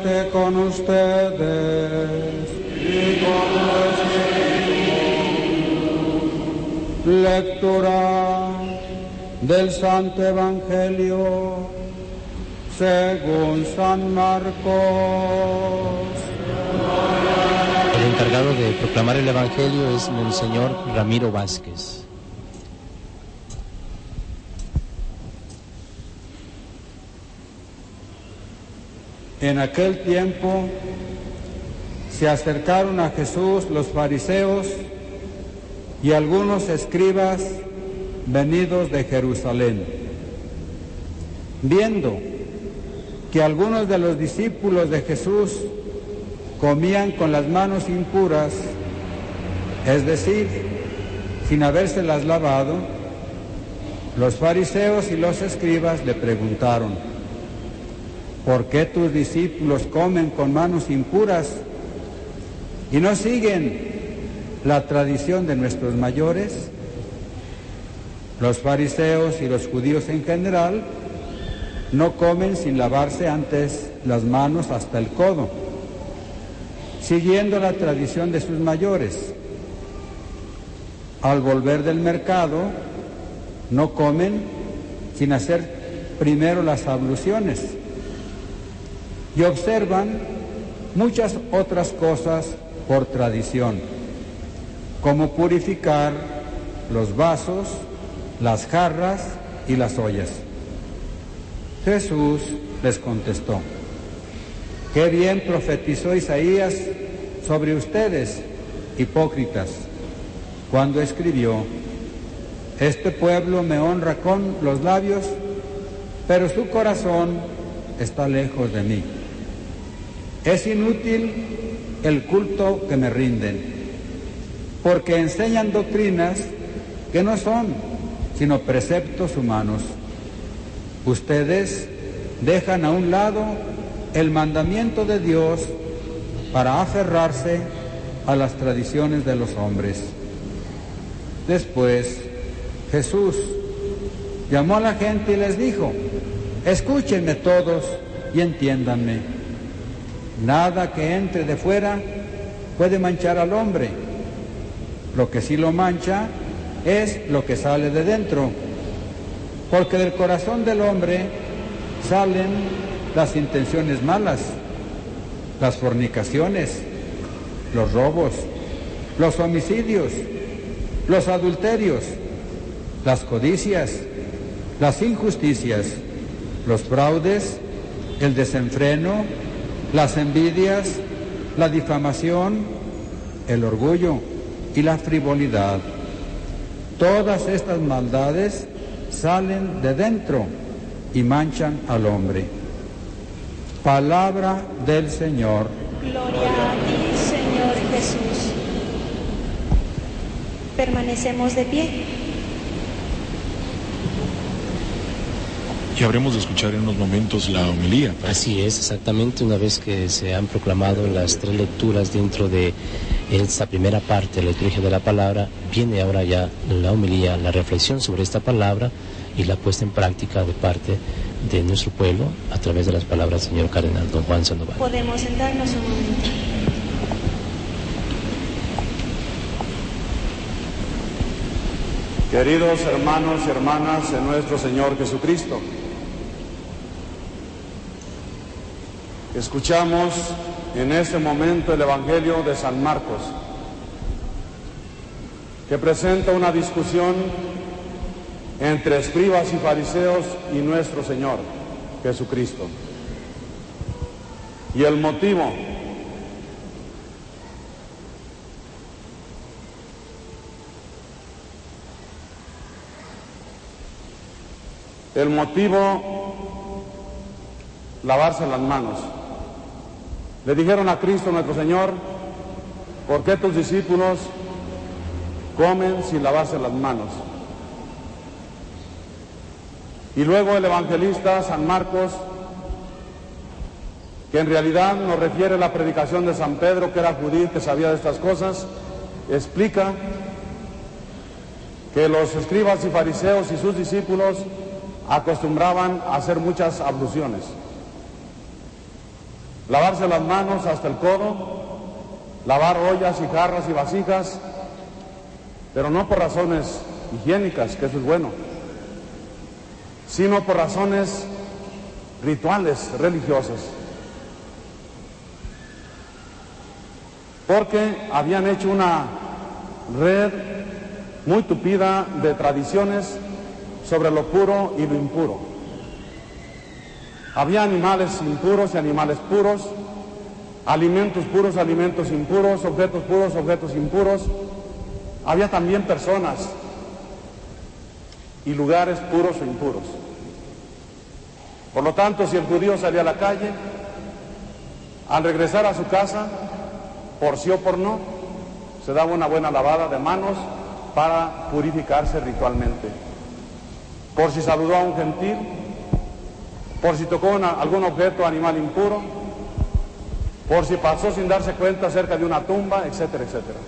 esté con ustedes. Y con tu espíritu. Lectura del Santo Evangelio según San Marcos. El encargado de proclamar el Evangelio es Monseñor Ramiro Vázquez. En aquel tiempo se acercaron a Jesús los fariseos y algunos escribas venidos de Jerusalén. Viendo que algunos de los discípulos de Jesús comían con las manos impuras, es decir, sin habérselas lavado, los fariseos y los escribas le preguntaron: ¿por qué tus discípulos comen con manos impuras y no siguen la tradición de nuestros mayores? Los fariseos y los judíos en general no comen sin lavarse antes las manos hasta el codo, siguiendo la tradición de sus mayores. Al volver del mercado, no comen sin hacer primero las abluciones y observan muchas otras cosas por tradición, como purificar los vasos, las jarras y las ollas. Jesús les contestó: qué bien profetizó Isaías sobre ustedes, hipócritas, cuando escribió: este pueblo me honra con los labios, pero su corazón está lejos de mí. Es inútil el culto que me rinden, porque enseñan doctrinas que no son sino preceptos humanos. Ustedes dejan a un lado el mandamiento de Dios para aferrarse a las tradiciones de los hombres. Después, Jesús llamó a la gente y les dijo: escúchenme todos y entiéndanme. Nada que entre de fuera puede manchar al hombre. Lo que sí lo mancha es lo que sale de dentro, porque del corazón del hombre salen las intenciones malas, las fornicaciones, los robos, los homicidios, los adulterios, las codicias, las injusticias, los fraudes, el desenfreno, las envidias, la difamación, el orgullo y la frivolidad. Todas estas maldades salen de dentro y manchan al hombre. Palabra del Señor. Gloria a ti, Señor Jesús. Permanecemos de pie. Y habremos de escuchar en unos momentos la homilía. Así es, exactamente. Una vez que se han proclamado las tres lecturas dentro de esta primera parte de la liturgia de la palabra, viene ahora ya la homilía, la reflexión sobre esta palabra y la puesta en práctica de parte de nuestro pueblo a través de las palabras del señor cardenal don Juan Sandoval. Podemos sentarnos un momento. Queridos hermanos y hermanas de nuestro Señor Jesucristo, escuchamos en este momento el Evangelio de San Marcos, que presenta una discusión entre escribas y fariseos y nuestro Señor Jesucristo. Y el motivo lavarse las manos. Le dijeron a Cristo nuestro Señor: ¿por qué tus discípulos comen sin lavarse las manos? Y luego el evangelista San Marcos, que en realidad nos refiere a la predicación de San Pedro, que era judío, que sabía de estas cosas, explica que los escribas y fariseos y sus discípulos acostumbraban a hacer muchas abluciones. lavarse las manos hasta el codo, lavar ollas y jarras y vasijas, pero no por razones higiénicas, que eso es bueno, sino por razones rituales religiosas. Porque habían hecho una red muy tupida de tradiciones sobre lo puro y lo impuro. Había animales impuros y animales puros, alimentos puros, alimentos impuros, objetos puros, objetos impuros. Había también personas y lugares puros o impuros. Por lo tanto, si el judío salía a la calle, al regresar a su casa, por sí o por no, se daba una buena lavada de manos para purificarse ritualmente. Por si saludó a un gentil, por si tocó algún objeto animal impuro, por si pasó sin darse cuenta cerca de una tumba, etcétera, etcétera.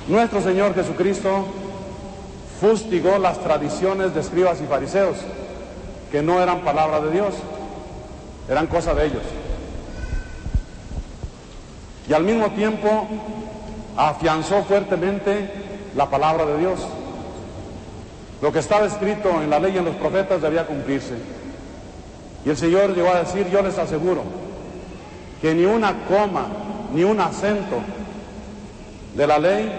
Nuestro Señor Jesucristo fustigó las tradiciones de escribas y fariseos, que no eran palabra de Dios, eran cosa de ellos. Y al mismo tiempo afianzó fuertemente la palabra de Dios. Lo que estaba escrito en la ley y en los profetas debía cumplirse. Y el Señor llegó a decir: yo les aseguro que ni una coma, ni un acento de la ley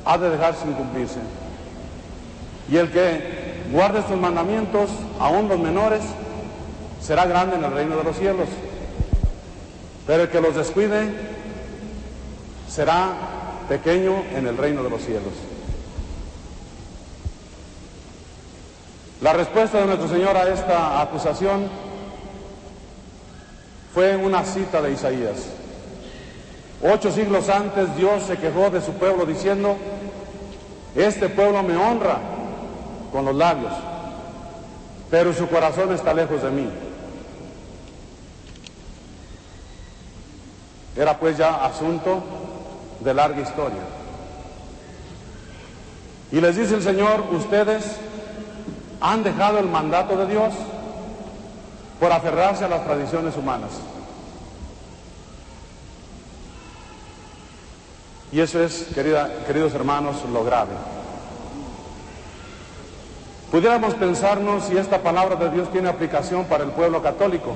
ha de dejar sin cumplirse. Y el que guarde estos mandamientos, aún los menores, será grande en el reino de los cielos. Pero el que los descuide será pequeño en el reino de los cielos. La respuesta de nuestro Señor a esta acusación fue una cita de Isaías. 8 siglos antes Dios se quejó de su pueblo diciendo: este pueblo me honra con los labios, pero su corazón está lejos de mí. Era pues ya asunto de larga historia. Y les dice el Señor: ustedes han dejado el mandato de Dios por aferrarse a las tradiciones humanas. Y eso es, queridos hermanos, lo grave. Pudiéramos pensarnos si esta palabra de Dios tiene aplicación para el pueblo católico,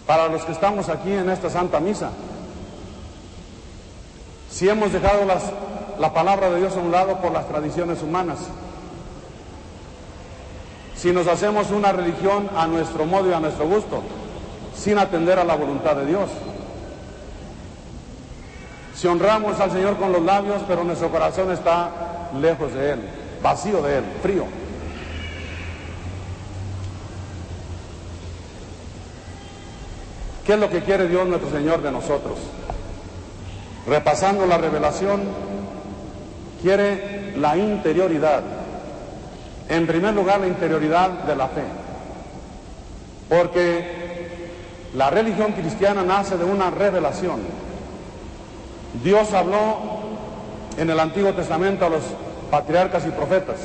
para los que estamos aquí en esta Santa Misa. Si hemos dejado la palabra de Dios a un lado por las tradiciones humanas, si nos hacemos una religión a nuestro modo y a nuestro gusto, sin atender a la voluntad de Dios. Si honramos al Señor con los labios, pero nuestro corazón está lejos de Él, vacío de Él, frío. ¿Qué es lo que quiere Dios nuestro Señor de nosotros? Repasando la revelación, quiere la interioridad. En primer lugar, la interioridad de la fe. Porque la religión cristiana nace de una revelación. Dios habló en el Antiguo Testamento a los patriarcas y profetas,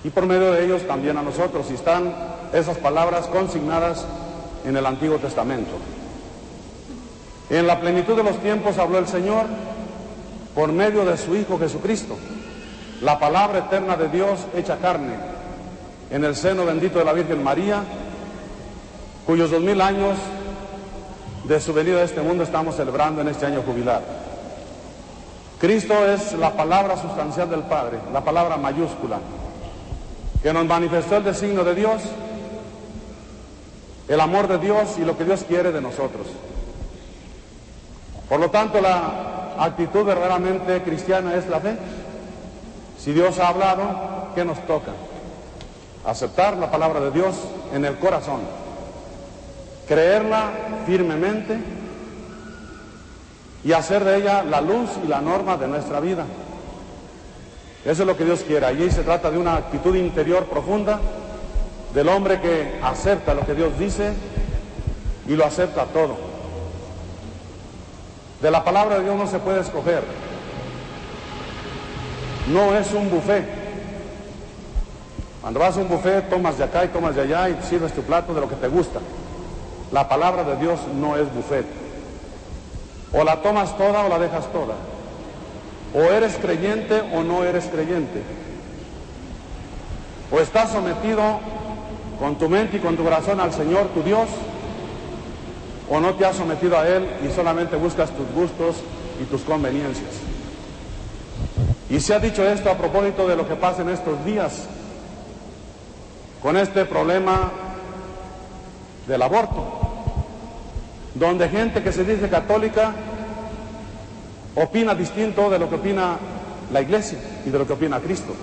y por medio de ellos también a nosotros, y están esas palabras consignadas en el Antiguo Testamento. En la plenitud de los tiempos habló el Señor por medio de su Hijo Jesucristo, la palabra eterna de Dios hecha carne, en el seno bendito de la Virgen María, cuyos 2000 años de su venida a este mundo estamos celebrando en este año jubilar. Cristo es la palabra sustancial del Padre, la palabra mayúscula, que nos manifestó el designio de Dios, el amor de Dios y lo que Dios quiere de nosotros. Por lo tanto, la actitud verdaderamente cristiana es la fe. Si Dios ha hablado, ¿qué nos toca? Aceptar la palabra de Dios en el corazón, creerla firmemente y hacer de ella la luz y la norma de nuestra vida. Eso es lo que Dios quiere. Allí se trata de una actitud interior profunda del hombre que acepta lo que Dios dice y lo acepta todo. De la palabra de Dios no se puede escoger. No es un buffet. Cuando vas a un buffet, tomas de acá y tomas de allá y sirves tu plato de lo que te gusta. La palabra de Dios no es buffet. O la tomas toda o la dejas toda. O eres creyente o no eres creyente. O estás sometido con tu mente y con tu corazón al Señor, tu Dios, o no te has sometido a Él y solamente buscas tus gustos y tus conveniencias. Y se ha dicho esto a propósito de lo que pasa en estos días con este problema del aborto, donde gente que se dice católica opina distinto de lo que opina la Iglesia y de lo que opina Cristo.